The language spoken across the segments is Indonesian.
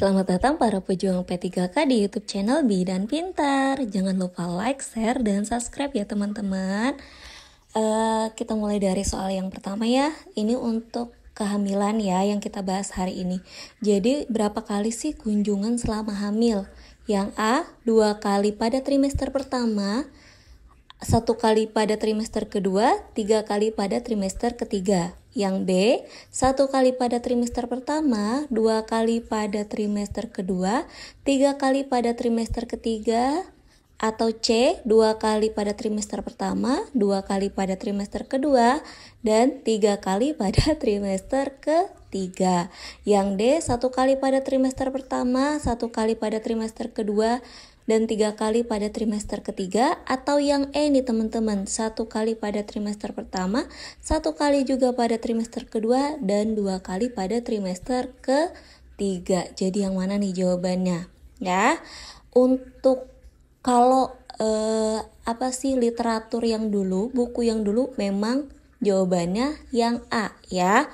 Selamat datang para pejuang P3K di YouTube channel Bidan Pintar. Jangan lupa like, share, dan subscribe ya teman-teman. Kita mulai dari soal yang pertama ya. Ini untuk kehamilan ya yang kita bahas hari ini. Jadi berapa kali sih kunjungan selama hamil? Yang A, 2 kali pada trimester pertama, 1 kali pada trimester kedua, 3 kali pada trimester ketiga. Yang B, 1 kali pada trimester pertama, 2 kali pada trimester kedua, 3 kali pada trimester ketiga. Atau C, 2 kali pada trimester pertama, 2 kali pada trimester kedua, dan 3 kali pada trimester ketiga. Yang D, 1 kali pada trimester pertama, 1 kali pada trimester kedua, dan 3 kali pada trimester ketiga. Atau yang E nih teman-teman, 1 kali pada trimester pertama, 1 kali juga pada trimester kedua, dan 2 kali pada trimester ketiga. Jadi yang mana nih jawabannya? Ya, untuk kalau literatur yang dulu, buku yang dulu memang jawabannya yang A ya.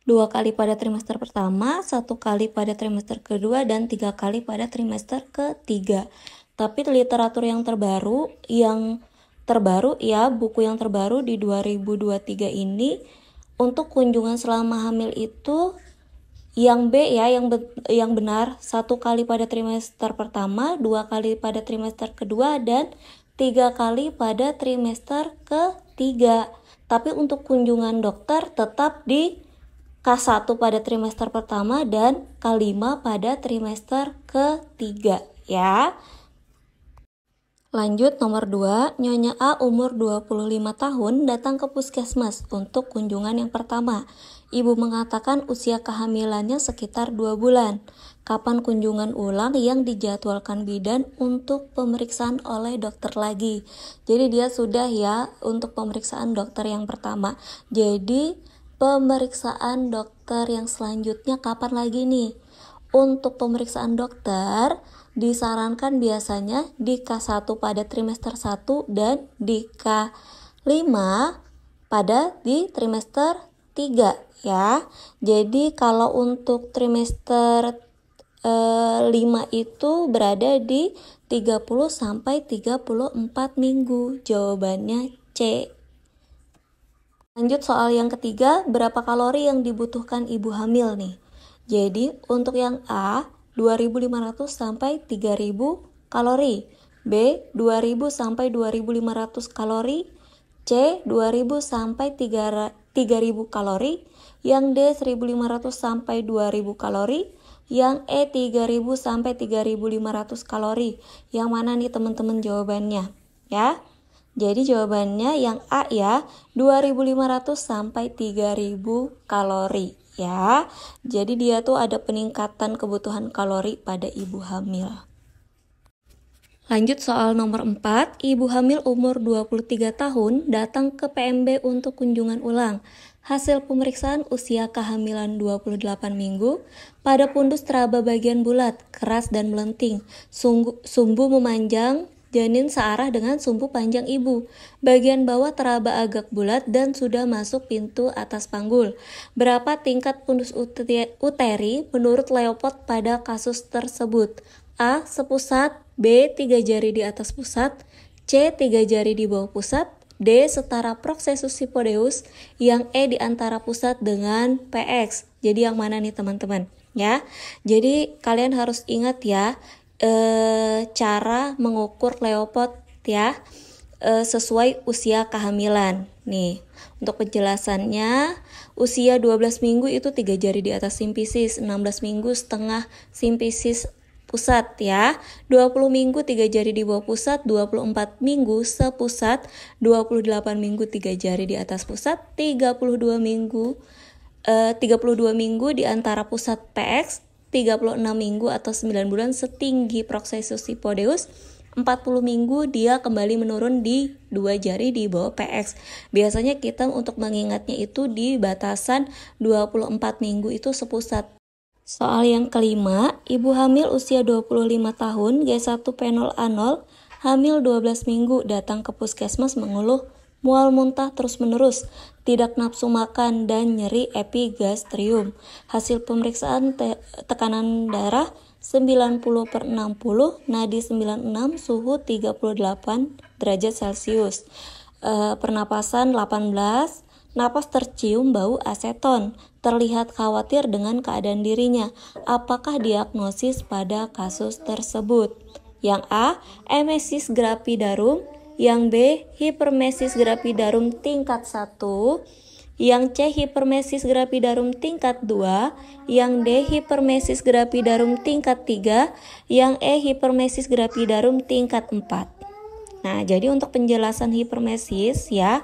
2 kali pada trimester pertama, 1 kali pada trimester kedua, dan 3 kali pada trimester ketiga. Tapi literatur yang terbaru ya, buku yang terbaru di 2023 ini, untuk kunjungan selama hamil itu yang B ya, yang benar, 1 kali pada trimester pertama, 2 kali pada trimester kedua, dan 3 kali pada trimester ketiga. Tapi untuk kunjungan dokter tetap di K1 pada trimester pertama dan K5 pada trimester ketiga ya. Lanjut nomor 2, Nyonya A umur 25 tahun datang ke puskesmas untuk kunjungan yang pertama. Ibu mengatakan usia kehamilannya sekitar 2 bulan. Kapan kunjungan ulang yang dijadwalkan bidan untuk pemeriksaan oleh dokter lagi? Jadi dia sudah ya untuk pemeriksaan dokter yang pertama. Jadi pemeriksaan dokter yang selanjutnya kapan lagi nih? Untuk pemeriksaan dokter disarankan biasanya di K1 pada trimester 1 dan di K5 pada di trimester 3 ya. Jadi kalau untuk trimester 5 itu berada di 30 sampai 34 minggu. Jawabannya C. Lanjut soal yang ketiga, berapa kalori yang dibutuhkan ibu hamil nih? Jadi untuk yang A, 2.500 sampai 3.000 kalori. B, 2.000 sampai 2.500 kalori. C, 2.000 sampai 3.000 kalori. Yang D, 1.500 sampai 2.000 kalori. Yang E, 3.000 sampai 3.500 kalori. Yang mana nih teman-teman jawabannya? Ya. Jadi jawabannya yang A ya, 2.500 sampai 3.000 kalori ya. Jadi dia tuh ada peningkatan kebutuhan kalori pada ibu hamil. Lanjut soal nomor 4, ibu hamil umur 23 tahun datang ke PMB untuk kunjungan ulang. Hasil pemeriksaan usia kehamilan 28 minggu, pada pundus teraba bagian bulat, keras dan melenting, sumbu memanjang, janin searah dengan sumbu panjang ibu. Bagian bawah teraba agak bulat dan sudah masuk pintu atas panggul. Berapa tingkat pundus uteri menurut Leopold pada kasus tersebut? A. Sepusat. B. 3 jari di atas pusat. C. 3 jari di bawah pusat. D. Setara proksesus hipodeus. Yang E di antara pusat dengan PX. Jadi yang mana nih teman-teman? Ya. Jadi kalian harus ingat ya, cara mengukur Leopold ya, sesuai usia kehamilan. Nih, untuk penjelasannya, usia 12 minggu itu 3 jari di atas simfisis, 16 minggu setengah simfisis pusat ya, 20 minggu 3 jari di bawah pusat, 24 minggu sepusat, 28 minggu 3 jari di atas pusat, 32 minggu di antara pusat PX, 36 minggu atau 9 bulan setinggi proksesus hipodeus, 40 minggu dia kembali menurun di 2 jari di bawah PX. Biasanya kita untuk mengingatnya itu di batasan 24 minggu itu sepusat. Soal yang kelima, ibu hamil usia 25 tahun, G1 P0A0, hamil 12 minggu, datang ke puskesmas mengeluh mual muntah terus-menerus, tidak nafsu makan, dan nyeri epigastrium. Hasil pemeriksaan tekanan darah 90/60, nadi 96, suhu 38 derajat Celcius. Pernapasan 18, napas tercium bau aseton, terlihat khawatir dengan keadaan dirinya. Apakah diagnosis pada kasus tersebut? Yang A, emesis gravidarum, yang B, hipermesis gravidarum tingkat 1, yang C, hipermesis gravidarum tingkat 2, yang D, hipermesis gravidarum tingkat 3, yang E, hipermesis gravidarum tingkat 4. Nah, jadi untuk penjelasan hipermesis ya,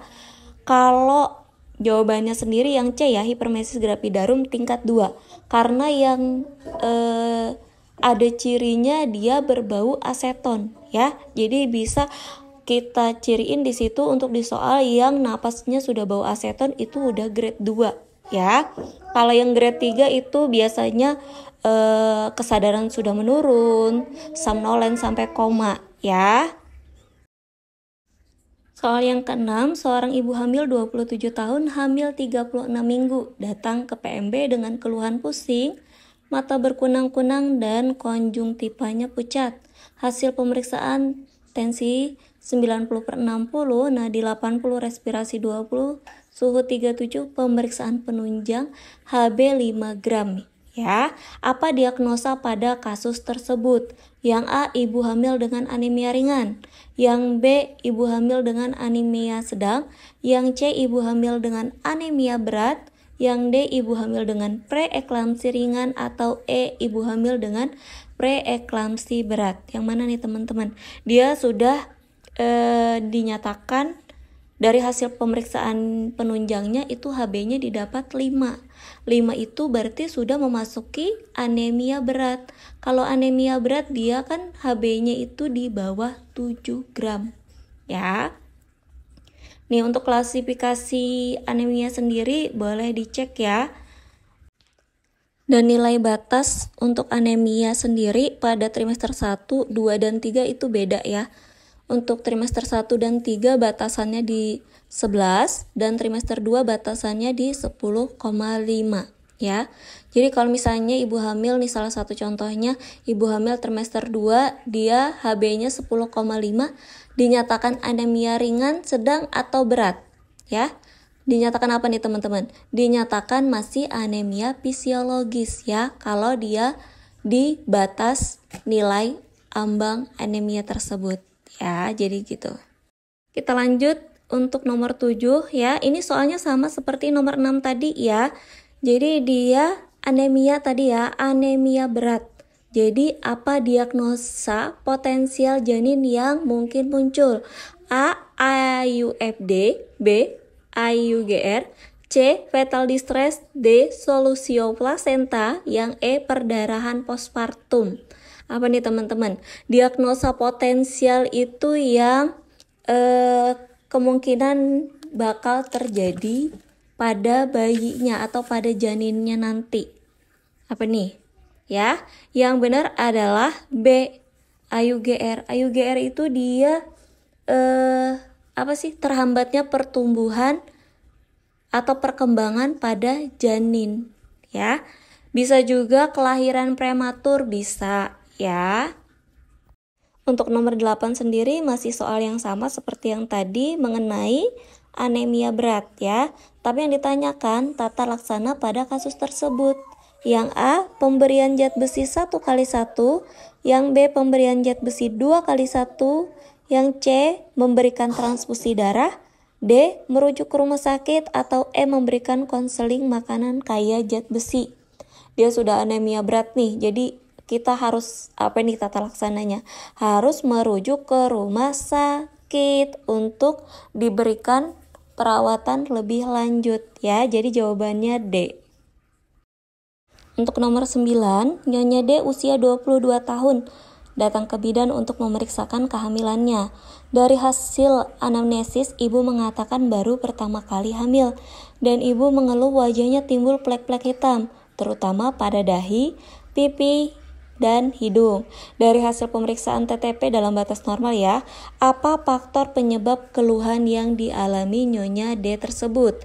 kalau jawabannya sendiri yang C ya, hipermesis gravidarum tingkat 2. Karena yang ada cirinya dia berbau aseton ya. Jadi bisa kita ciriin di situ untuk di soal yang napasnya sudah bau aseton itu udah grade 2 ya. Kalau yang grade 3 itu biasanya kesadaran sudah menurun, somnolen sampai koma ya. Soal yang ke-6, seorang ibu hamil 27 tahun, hamil 36 minggu, datang ke PMB dengan keluhan pusing, mata berkunang-kunang, dan konjungtivanya pucat. Hasil pemeriksaan tensi 90/60, nadi 80, respirasi 20, suhu 37, pemeriksaan penunjang HB 5 gram. Ya, apa diagnosa pada kasus tersebut? Yang A, ibu hamil dengan anemia ringan. Yang B, ibu hamil dengan anemia sedang. Yang C, ibu hamil dengan anemia berat. Yang D, ibu hamil dengan preeklamsi ringan. Atau E, ibu hamil dengan preeklamsi berat. Yang mana nih teman-teman? Dia sudah dinyatakan dari hasil pemeriksaan penunjangnya itu HB-nya didapat 5. 5 itu berarti sudah memasuki anemia berat. Kalau anemia berat dia kan HB-nya itu di bawah 7 gram. Ya. Nih untuk klasifikasi anemia sendiri boleh dicek ya. Dan nilai batas untuk anemia sendiri pada trimester 1, 2, dan 3 itu beda ya. Untuk trimester 1 dan 3 batasannya di 11 dan trimester 2 batasannya di 10,5 ya. Jadi kalau misalnya ibu hamil nih salah satu contohnya ibu hamil trimester 2 dia HB-nya 10,5 dinyatakan anemia ringan, sedang atau berat ya. Dinyatakan apa nih teman-teman? Dinyatakan masih anemia fisiologis ya kalau dia di batas nilai ambang anemia tersebut. Ya, jadi gitu. Kita lanjut untuk nomor 7 ya. Ini soalnya sama seperti nomor 6 tadi ya. Jadi dia anemia tadi ya, anemia berat. Jadi apa diagnosa potensial janin yang mungkin muncul? A, AUFD, B, IUGR, C, fetal distress, D, solusio placenta, yang E, perdarahan postpartum. Apa nih teman-teman? Diagnosa potensial itu yang kemungkinan bakal terjadi pada bayinya atau pada janinnya nanti. Apa nih? Ya, yang benar adalah B, IUGR. IUGR itu dia terhambatnya pertumbuhan atau perkembangan pada janin ya. Bisa juga kelahiran prematur bisa ya. Untuk nomor 8 sendiri masih soal yang sama seperti yang tadi mengenai anemia berat ya. Tapi yang ditanyakan tata laksana pada kasus tersebut. Yang A, pemberian zat besi 1x1, yang B, pemberian zat besi 2x1, yang C, memberikan transfusi darah, D, merujuk ke rumah sakit, atau E, memberikan konseling makanan kaya zat besi. Dia sudah anemia berat nih, jadi kita harus tata laksananya? Harus merujuk ke rumah sakit untuk diberikan perawatan lebih lanjut ya. Jadi jawabannya D. Untuk nomor 9, Nyonya D usia 22 tahun, datang ke bidan untuk memeriksakan kehamilannya. Dari hasil anamnesis, ibu mengatakan baru pertama kali hamil, dan ibu mengeluh wajahnya timbul plek-plek hitam, terutama pada dahi, pipi, dan hidung. Dari hasil pemeriksaan TTP dalam batas normal ya, apa faktor penyebab keluhan yang dialami Nyonya D tersebut?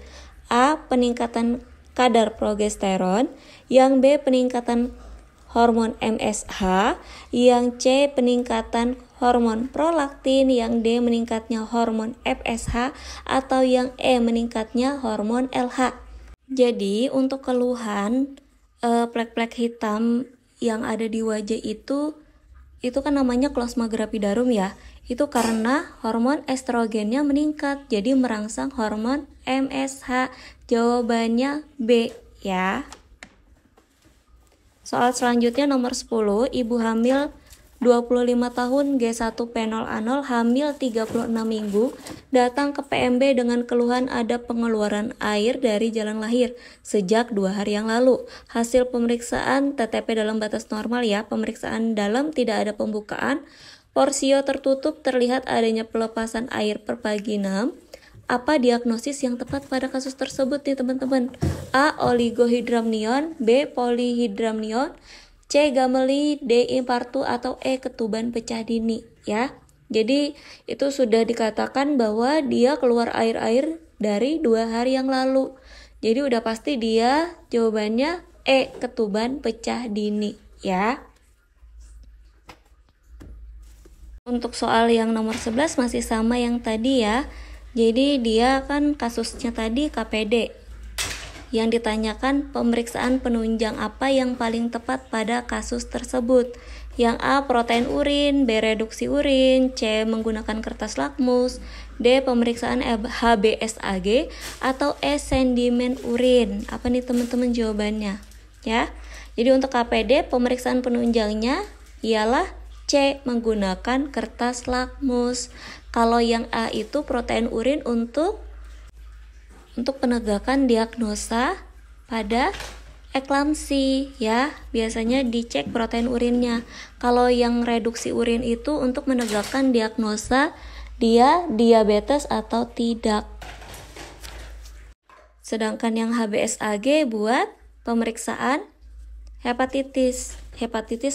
A. Peningkatan kadar progesteron, yang B. Peningkatan hormon MSH, yang C. Peningkatan hormon prolaktin, yang D. meningkatnya hormon FSH, atau yang E. meningkatnya hormon LH. Jadi untuk keluhan plek-plek hitam yang ada di wajah itu kan namanya klosma gravidarum ya. Itu karena hormon estrogennya meningkat, jadi merangsang hormon MSH. Jawabannya B ya. Soal selanjutnya nomor 10, ibu hamil 25 tahun G1 fenolanol hamil 36 minggu datang ke PMB dengan keluhan ada pengeluaran air dari jalan lahir sejak 2 hari yang lalu. Hasil pemeriksaan TTP dalam batas normal ya, pemeriksaan dalam tidak ada pembukaan, porsio tertutup, terlihat adanya pelepasan air per vaginam. Apa diagnosis yang tepat pada kasus tersebut nih teman-teman? A. Oligohydramnion, B. Polyhydramnion, C. Gameli, D. Infartu, atau E. Ketuban pecah dini ya. Jadi itu sudah dikatakan bahwa dia keluar air-air dari 2 hari yang lalu. Jadi udah pasti dia jawabannya E. Ketuban pecah dini ya. Untuk soal yang nomor 11 masih sama yang tadi ya. Jadi dia kan kasusnya tadi KPD. Yang ditanyakan pemeriksaan penunjang apa yang paling tepat pada kasus tersebut. Yang A. Protein urin, B. Reduksi urin, C. Menggunakan kertas lakmus, D. Pemeriksaan HbSAg, atau E. Sedimen urin. Apa nih teman-teman jawabannya? Ya. Jadi untuk KPD pemeriksaan penunjangnya ialah C. Menggunakan kertas lakmus. Kalau yang A itu protein urin untuk penegakan diagnosa pada eklamsi ya, biasanya dicek protein urinnya. Kalau yang reduksi urin itu untuk menegakkan diagnosa dia diabetes atau tidak. Sedangkan yang HbSAg buat pemeriksaan hepatitis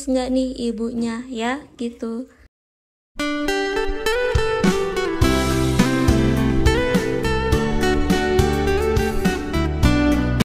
enggak nih ibunya ya gitu.